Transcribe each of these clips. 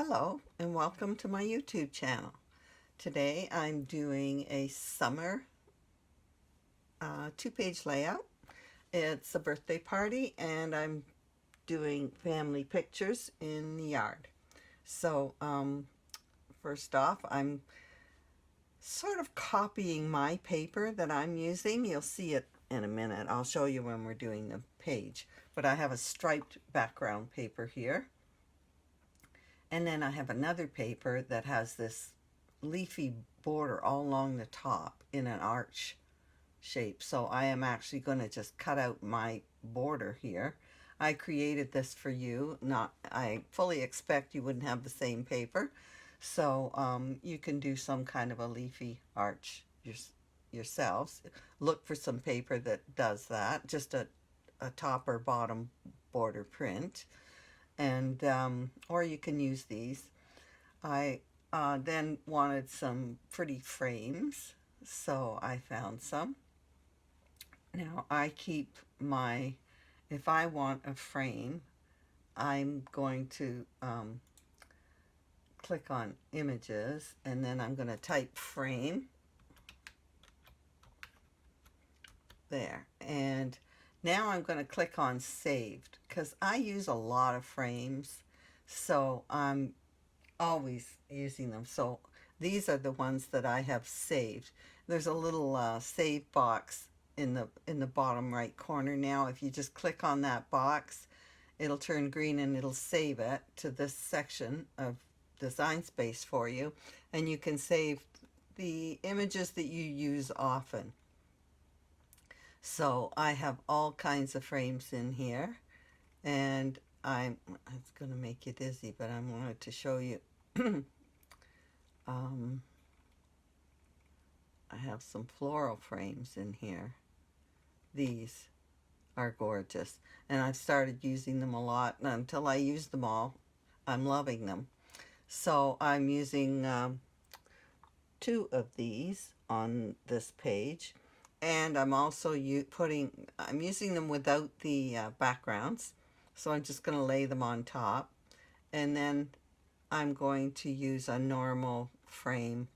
Hello and welcome to my YouTube channel. Today I'm doing a summer two-page layout. It's a birthday party and I'm doing family pictures in the yard. So first off, I'm sort of copying my paper that I'm using. You'll see it in a minute. I'll show you when we're doing the page. But I have a striped background paper here. And then I have another paper that has this leafy border all along the top in an arch shape. So I am actually going to just cut out my border here. I created this for you. I fully expect you wouldn't have the same paper. So you can do some kind of a leafy arch yourselves. Look for some paper that does that. Just a top or bottom border print. And or you can use these. I then wanted some pretty frames, so I found some. Now I keep if I want a frame, I'm going to click on images and then I'm going to type frame there, and now I'm going to click on saved because I use a lot of frames, so I'm always using them. So these are the ones that I have saved. There's a little save box in the bottom right corner. Now if you just click on that box, it'll turn green and it'll save it to this section of Design Space for you, and you can save the images that you use often. So I have all kinds of frames in here, and it's going to make you dizzy, but I wanted to show you. I have some floral frames in here. These are gorgeous, and I've started using them a lot, and until I use them all, I'm loving them. So I'm using 2 of these on this page. And I'm also I'm using them without the backgrounds. So I'm just going to lay them on top. And then I'm going to use a normal frame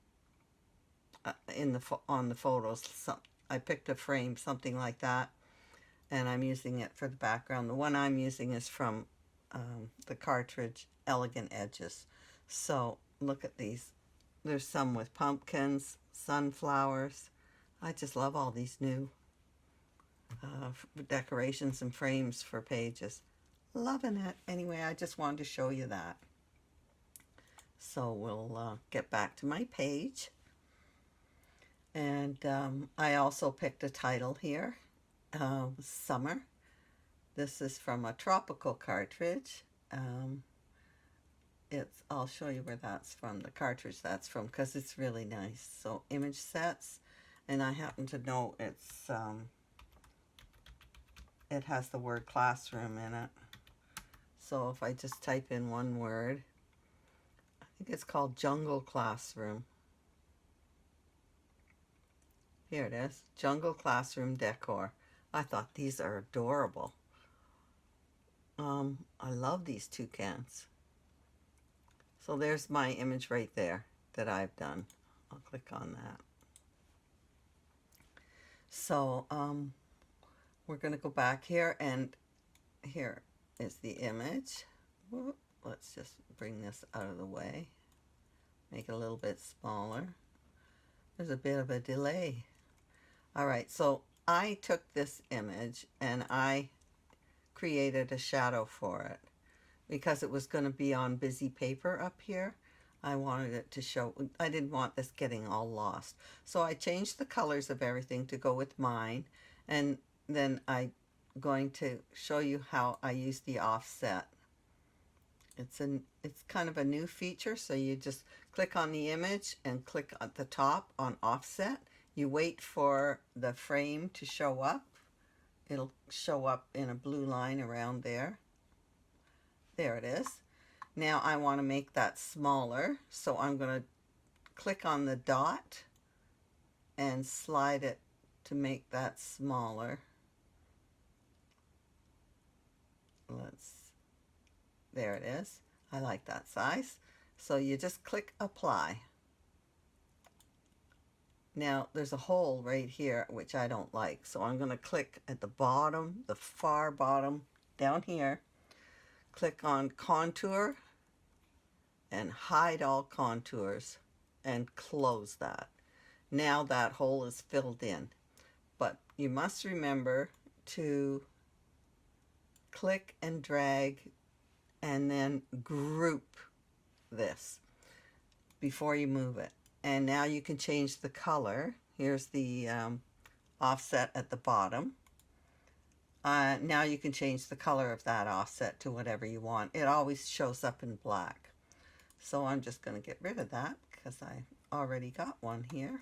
on the photos. I picked a frame, something like that. And I'm using it for the background. The one I'm using is from the cartridge Elegant Edges. So look at these. There's some with pumpkins, sunflowers. I just love all these new decorations and frames for pages. Loving it. Anyway, I just wanted to show you that. So we'll get back to my page. And I also picked a title here, Summer. This is from a tropical cartridge. I'll show you where that's from, the cartridge that's from, because it's really nice. So image sets. And I happen to know it has the word classroom in it. So if I just type in one word, I think it's called Jungle Classroom. Here it is, Jungle Classroom Decor. I thought these are adorable. I love these toucans. So there's my image right there that I've done. I'll click on that. So we're going to go back here, and here is the image. Whoop, let's just bring this out of the way, make it a little bit smaller. There's a bit of a delay. All right, so I took this image and I created a shadow for it because it was going to be on busy paper up here. I wanted it to show, I didn't want this getting all lost. So I changed the colors of everything to go with mine, and then I'm going to show you how I use the offset. It's kind of a new feature, so you just click on the image and click at the top on offset. You wait for the frame to show up. It'll show up in a blue line around there. There it is. Now I want to make that smaller, so I'm going to click on the dot and slide it to make that smaller. There it is. I like that size. So you just click apply. Now there's a hole right here which I don't like, so I'm going to click at the bottom, the far bottom down here, click on contour and hide all contours and close that. Now that hole is filled in, but you must remember to click and drag and then group this before you move it. And now you can change the color. Here's the offset at the bottom. Now you can change the color of that offset to whatever you want. It always shows up in black. So I'm just going to get rid of that because I already got one here.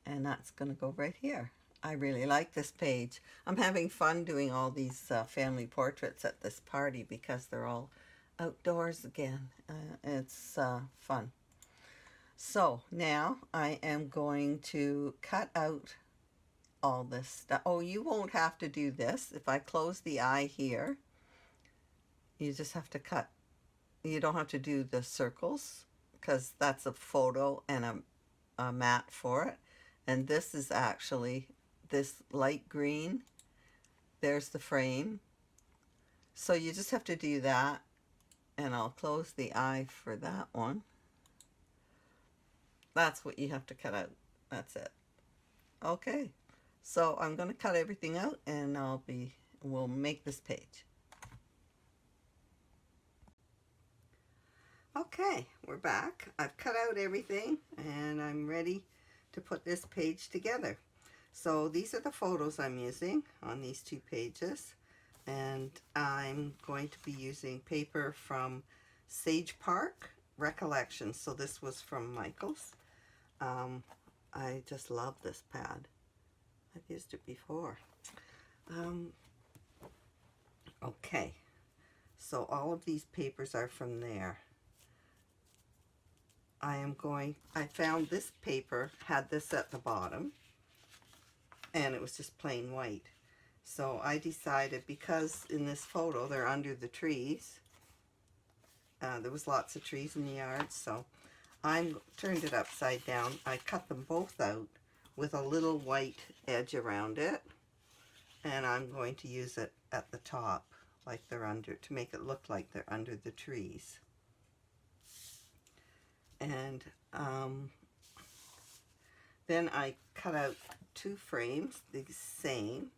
And that's going to go right here. I really like this page. I'm having fun doing all these family portraits at this party because they're all outdoors again. It's fun. So now I am going to cut out all this stuff. Oh, you won't have to do this. If I close the eye here, you just have to cut. You don't have to do the circles because that's a photo and a mat for it. And this is actually this light green. There's the frame. So you just have to do that. And I'll close the eye for that one. That's what you have to cut out. That's it. Okay. So I'm going to cut everything out and we'll make this page. Okay, we're back. I've cut out everything and I'm ready to put this page together. So these are the photos I'm using on these two pages, and I'm going to be using paper from Sage Park Recollections. So this was from Michael's. I just love this pad. I've used it before. Okay, so all of these papers are from there. I found this paper, had this at the bottom, and it was just plain white. So I decided, because in this photo they're under the trees, there was lots of trees in the yard, so I turned it upside down. I cut them both out with a little white edge around it, and I'm going to use it at the top, like they're under, to make it look like they're under the trees. And then I cut out two frames, the same,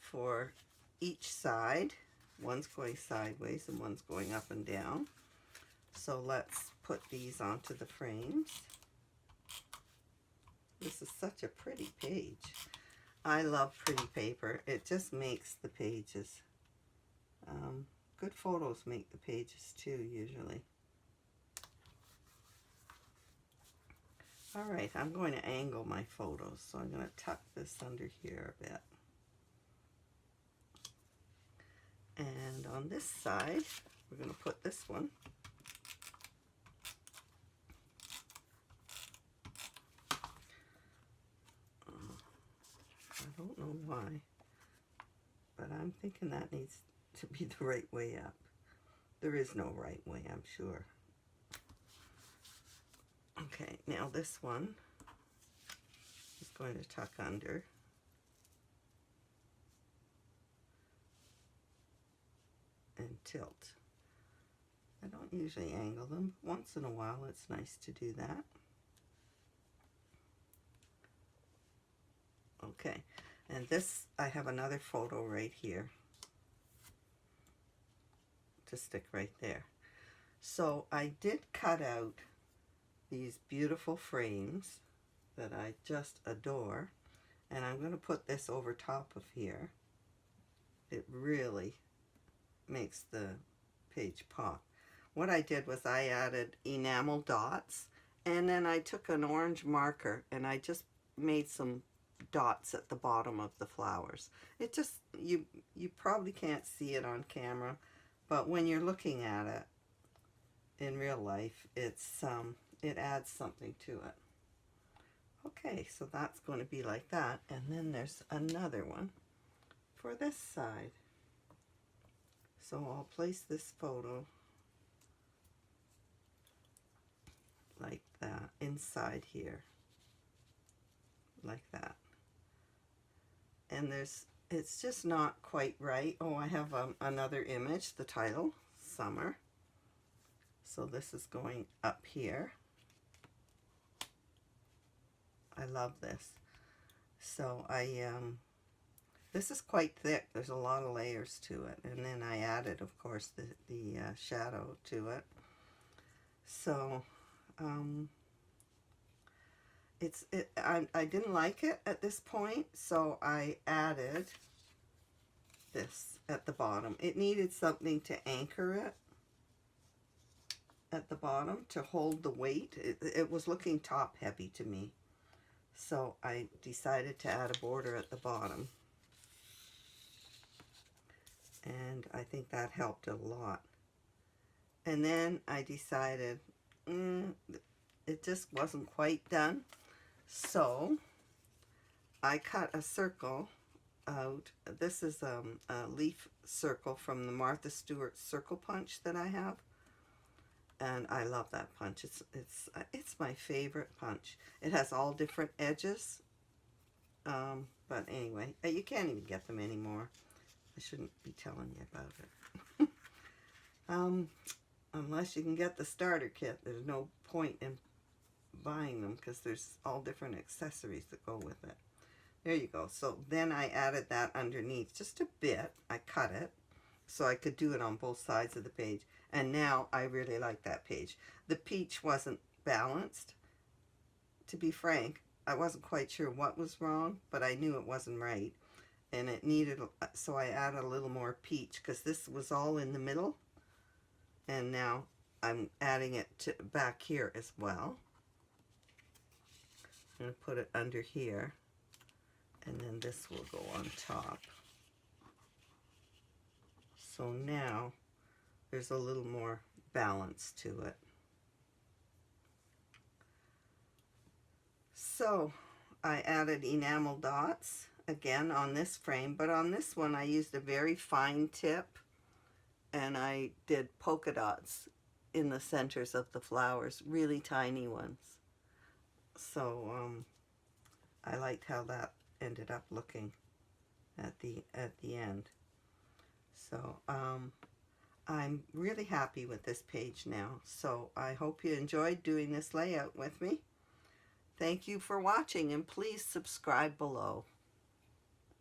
for each side. One's going sideways and one's going up and down. So let's put these onto the frames. This is such a pretty page. I love pretty paper. It just makes the pages. Good photos make the pages too, usually. Alright, I'm going to angle my photos, so I'm going to tuck this under here a bit. And on this side, we're going to put this one. I don't know why, but I'm thinking that needs to be the right way up. There is no right way, I'm sure. Okay, now this one is going to tuck under. And tilt. I don't usually angle them. Once in a while it's nice to do that. Okay, and this, I have another photo right here to stick right there. So I did cut out these beautiful frames that I just adore, and I'm going to put this over top of here. It really makes the page pop. What I did was I added enamel dots, and then I took an orange marker and I just made some dots at the bottom of the flowers. It just, you probably can't see it on camera, but when you're looking at it in real life, it's it adds something to it. Okay, so that's going to be like that, and then there's another one for this side. So I'll place this photo inside here, like that. And it's just not quite right. Oh, I have another image, the title, Summer. So this is going up here. I love this. So this is quite thick. There's a lot of layers to it. And then I added, of course, the shadow to it. So I didn't like it at this point, so I added this at the bottom. It needed something to anchor it at the bottom to hold the weight. It was looking top heavy to me, so I decided to add a border at the bottom, and I think that helped a lot. And then I decided it just wasn't quite done, so I cut a circle out. This is a leaf circle from the Martha Stewart circle punch that I have, and I love that punch. It's my favorite punch. It has all different edges, but anyway, you can't even get them anymore. I shouldn't be telling you about it. Unless you can get the starter kit, there's no point in buying them because there's all different accessories that go with it. There you go. So then I added that underneath just a bit. I cut it so I could do it on both sides of the page. And now I really like that page. The peach wasn't balanced. To be frank, I wasn't quite sure what was wrong, but I knew it wasn't right. And it needed, so I added a little more peach because this was all in the middle. And now I'm adding it to back here as well. I'm going to put it under here, and then this will go on top. So now there's a little more balance to it. So I added enamel dots again on this frame, but on this one I used a very fine tip, and I did polka dots in the centers of the flowers, really tiny ones. So I liked how that ended up looking at the end. So I'm really happy with this page now. So I hope you enjoyed doing this layout with me. Thank you for watching, and please subscribe below.